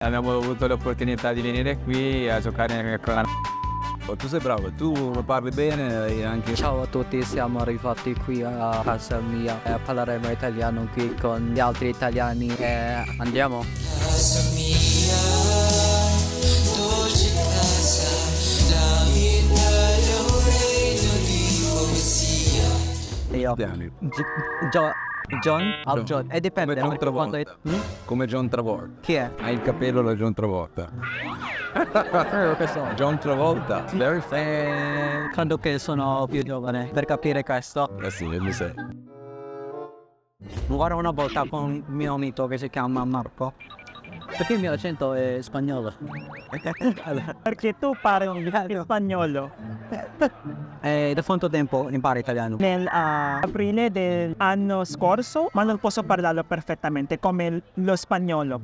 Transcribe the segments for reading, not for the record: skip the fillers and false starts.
Abbiamo avuto l'opportunità di venire qui a giocare con la... Tu sei bravo, tu lo parli bene e anche... Ciao a tutti, siamo arrivati qui a casa mia e parleremo italiano qui con gli altri italiani e andiamo. Casa mia, dolce casa, la vita è un regno di poesia. Io. John? John. E dipende. Come John Travolta. Come John Travolta. Chi è? Hai il capello da John Travolta. John Travolta. Very Credo che sono più giovane per capire questo. sì, mi sei. Guarda una volta con un mio amico che si chiama Marco. Perché il mio accento è spagnolo? Perché tu parli spagnolo. E da quanto tempo impari italiano? Nel aprile dell'anno scorso, ma non posso parlarlo perfettamente come lo spagnolo.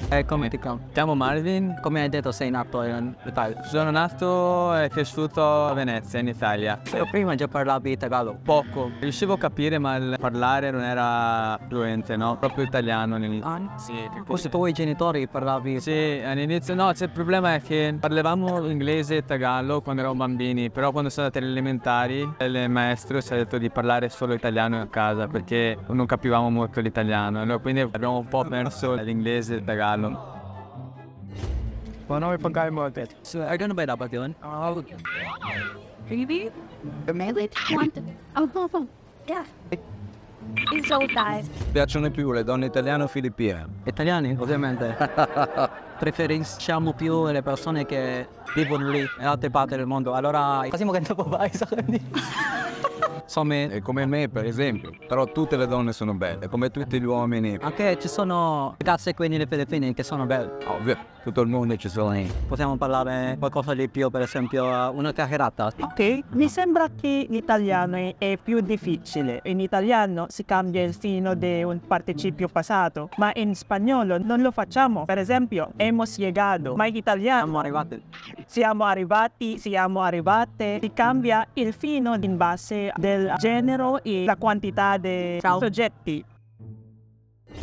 E come ti chiami? Chiamo Marvin, Come hai detto sei nato in Italia? sono nato e cresciuto a Venezia, in Italia. Io prima già parlavi italiano. Poco, riuscivo a capire ma il parlare non era fluente, no? Proprio italiano all'inizio. Sì, Forse i tuoi genitori parlavi... sì, all'inizio no, il problema è che parlavamo inglese e tagalog quando eravamo bambini, però quando sono andati alle elementari il maestro ci ha detto di parlare solo italiano a casa perché non capivamo molto l'italiano, allora, quindi abbiamo un po' perso l'inglese e il tagalog. Ma noi pagare molto. So, I don't know about that, Dylan. Really? Oh, yeah. It's all guys. Ti piacciono di più le donne italiane o filippine? Italiani, ovviamente. Preferisciamo più le persone che vivono lì, in altre parti del mondo. Allora, facciamo che dopo vai, Insomma, E come me, per esempio. Però tutte le donne sono belle, come tutti gli uomini. anche ci sono ragazze qui nelle Filippine che sono belle. Ovvio, tutto il mondo ci sono lì. Possiamo parlare qualcosa di più, per esempio una chiacchierata. Ok, mi sembra che l'italiano è più difficile. In italiano si cambia il fino di un participio passato, ma in spagnolo non lo facciamo. Per esempio, hemos llegado, ma in italiano Siamo arrivati. siamo arrivate, si cambia il fino in base del genere e la quantità di soggetti.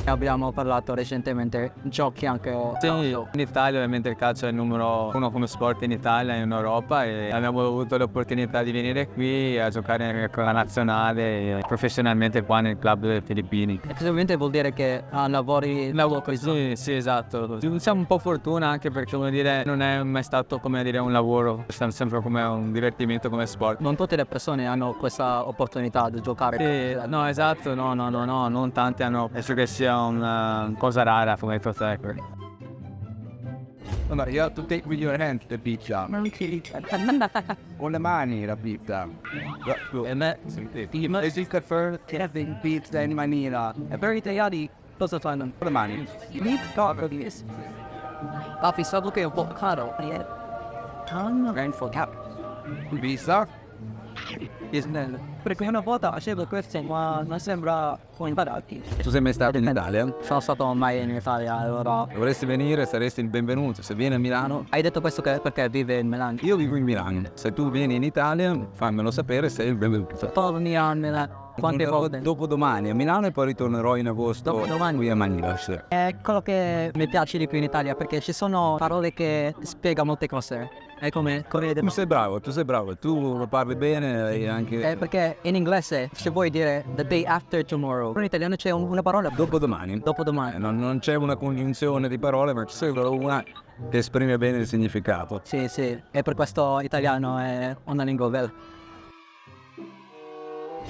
Abbiamo parlato recentemente giochi anche. Sì, in Italia ovviamente il calcio è il numero uno come sport in Italia e in Europa e abbiamo avuto l'opportunità di venire qui a giocare con la nazionale e professionalmente qua nel club dei Filippini. Ovviamente vuol dire che lavori Sì, sì, esatto. Siamo un po' fortuna anche perché come dire non è mai stato come dire un lavoro, è stato sempre come un divertimento come sport. Non tutte le persone hanno questa opportunità di giocare. Sì, no, esatto, no, non tanti hanno, penso che sia una cosa rara come soccer. No, you have to take with your hands the pizza. Con le mani la pizza. Esiste per pizza in maniera. È per italiani cosa fanno? Con le mani. Papi, so che è un po' caro. Pizza. Perché una volta facevo questo, ma non sembra imparati. Tu sei mai stato in Italia? Sono stato mai in Italia, allora. Dovresti venire, saresti il benvenuto. Se vieni a Milano, Hai detto questo perché vive in Milano? io vivo in Milano. Se tu vieni in Italia, fammelo sapere, sei il benvenuto. Torni a Milano. Quante volte? Dopodomani a Milano e poi ritornerò in agosto Dopodomani? qui a Manila. Sì. È quello che mi piace di più in Italia, perché ci sono parole che spiegano molte cose. È come Tu sei bravo, tu lo parli bene e anche perché in inglese se vuoi dire the day after tomorrow, in italiano c'è una parola dopodomani. dopodomani. Non c'è una congiunzione di parole, ma c'è solo una che esprime bene il significato. Sì, e per questo italiano è una lingua bella.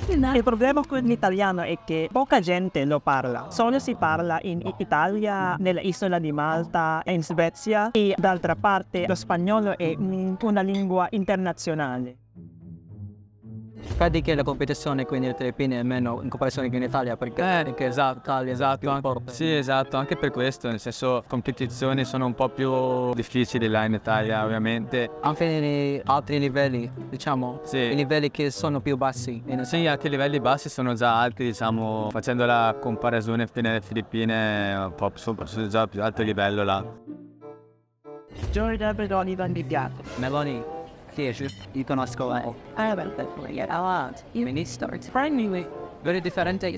Il problema con l'italiano è che poca gente lo parla. Solo si parla in Italia, nell'isola di Malta e in Svezia e d'altra parte lo spagnolo è una lingua internazionale. Credi che la competizione qui nelle Filippine è meno in comparazione con l'Italia? Perché Esatto, sì, esatto, anche per questo, nel senso competizioni sono un po' più difficili là in Italia ovviamente. anche nei altri livelli, diciamo, Sì. i livelli che sono più bassi. Sì, anche i livelli bassi sono già alti, diciamo, facendo la comparazione nelle Filippine un po' sono già a più alto livello là. Giorgia Bedoni Van Bibiato. Meloni, sì, io conosco lei. I will definitely get out. You Minister. Friendly. Very differente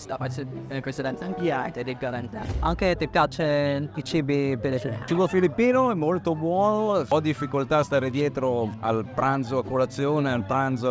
precedente? Yeah. È differente. Anche ti piace i cibi per Il cibo filippino è molto buono, ho difficoltà a stare dietro al pranzo a colazione, al pranzo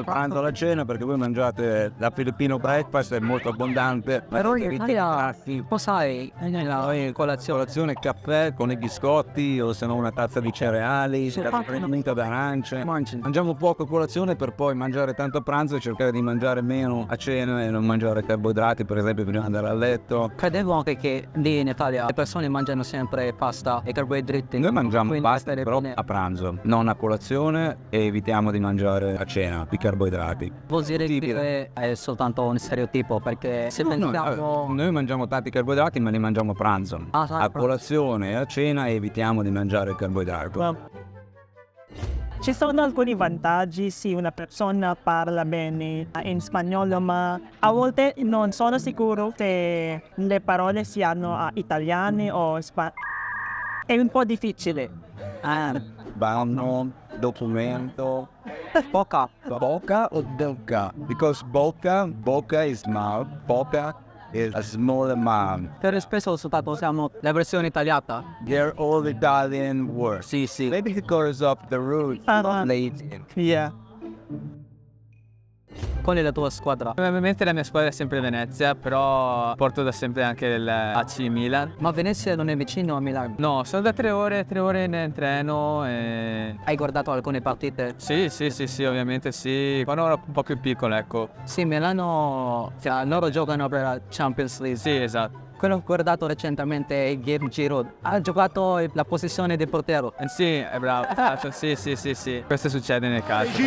alla cena, perché voi mangiate la Filipino breakfast, è molto abbondante. Però in Italia, sai, Noi colazione caffè con i biscotti o se no una tazza di cereali, unta d'arance. Mangiamo poco a colazione per poi mangiare tanto a pranzo e cercare di mangiare meno a cena e non mangiare carboidrati, per esempio, prima di andare a letto. credevo anche che lì in Italia le persone mangiano sempre pasta e carboidrati. Noi mangiamo Quindi pasta stare però bene. a pranzo, non a colazione, e evitiamo di mangiare a cena i carboidrati. Vuol dire che è soltanto un stereotipo, perché se pensiamo... Noi mangiamo tanti carboidrati ma li mangiamo a pranzo. Ah, sai, A colazione e a cena evitiamo di mangiare il carboidrato. Ci sono alcuni vantaggi se una persona parla bene in spagnolo, ma a volte non sono sicuro se le parole siano italiane o è un po' difficile. Vanno, documento, Poca. boca o delca? Because boca is mouth, boca is a small amount. Per spesso soltanto usiamo la versione italiana. They're all Italian words. Sì, sì. Maybe because of the roots of Latin. Yeah. Qual è la tua squadra? Ovviamente la mia squadra è sempre Venezia, però porto da sempre anche il AC Milan. Ma Venezia non è vicino a Milano? No, sono da 3 ore in treno e... Hai guardato alcune partite? Sì, ovviamente sì. Quando ero un po' più piccolo, ecco. Sì, Milano, cioè, loro giocano per la Champions League. Sì, esatto. Quello che ho guardato recentemente è Guilherme Giroud. Ha giocato la posizione di portiero. Sì, è bravo. Esatto, sì. Questo succede nel calcio.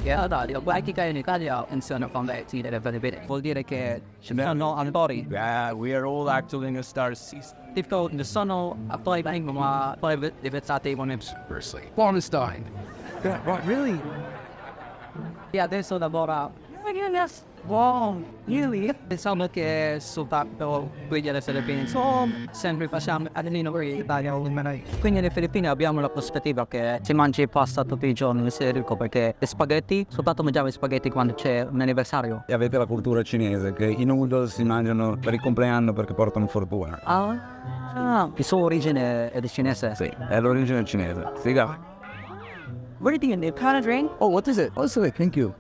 La pratica in Italia insieme con le tine per bene. Vuol dire che ci sono attori. Yeah, we are all acting a star season. Tipo, ne sono attori vengono ma poi diventati con Bornstein. Yeah, right, really? e adesso lavora. Oh my goodness. Wow, really? Pensavo che soltanto qui alle Filippine. So, sempre facciamo all'inizio in Italia. Quindi alle Filippine abbiamo la prospettiva che si mangi pasta tutti i giorni, sei ricco, perché le spaghetti, soltanto mangiamo i spaghetti quando c'è un anniversario. E avete la cultura cinese, che i noodles si mangiano per il compleanno perché portano fortuna. Il suo origine è di cinese. Sì, è l'origine cinese. Figa. What do you think? Kind of drink? Oh, what is it? What's it? Thank you.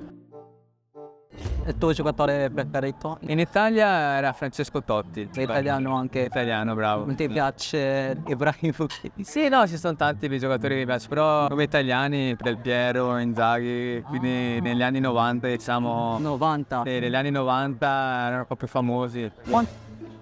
Il tuo giocatore preferito? In Italia era Francesco Totti. Sei italiano anche. Italiano, bravo. Non ti piace Ibrahimovic? Sì, no, ci sono tanti dei giocatori che mi piacciono, però come italiani, Del Piero, Inzaghi, quindi negli anni 90, diciamo... 90. Negli anni 90 erano proprio famosi.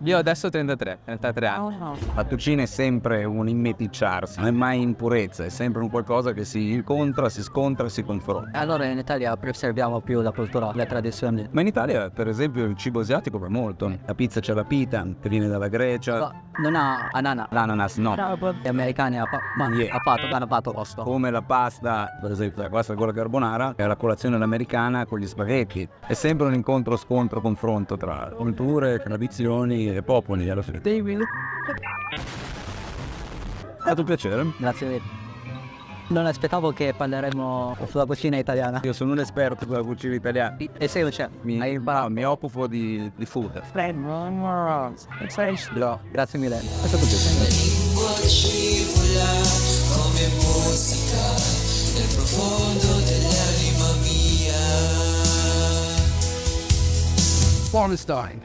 Io adesso ho 33 anni. La cucina è sempre un immeticciarsi, non è mai in purezza, è sempre un qualcosa che si incontra, si scontra, si confronta. Allora in Italia preserviamo più la cultura, le tradizioni. Ma in Italia, per esempio, il cibo asiatico va molto. La pizza c'è la pita, che viene dalla Grecia. Non ha anana. L'ananas no. Gli americani hanno fatto questo. Come la pasta, per esempio la pasta con la carbonara, è la colazione all'americana con gli spaghetti. È sempre un incontro, scontro, confronto tra culture, tradizioni e popoli alla fine. È stato un piacere. Grazie mille. Non aspettavo che parleremo sulla cucina italiana. Io sono un esperto della cucina italiana. E sei un chef? Hai imparato? Mi occupo di food. No, grazie mille. È stato un piacere. Lingua scivola come musica nel profondo dell'anima mia. Bornstein.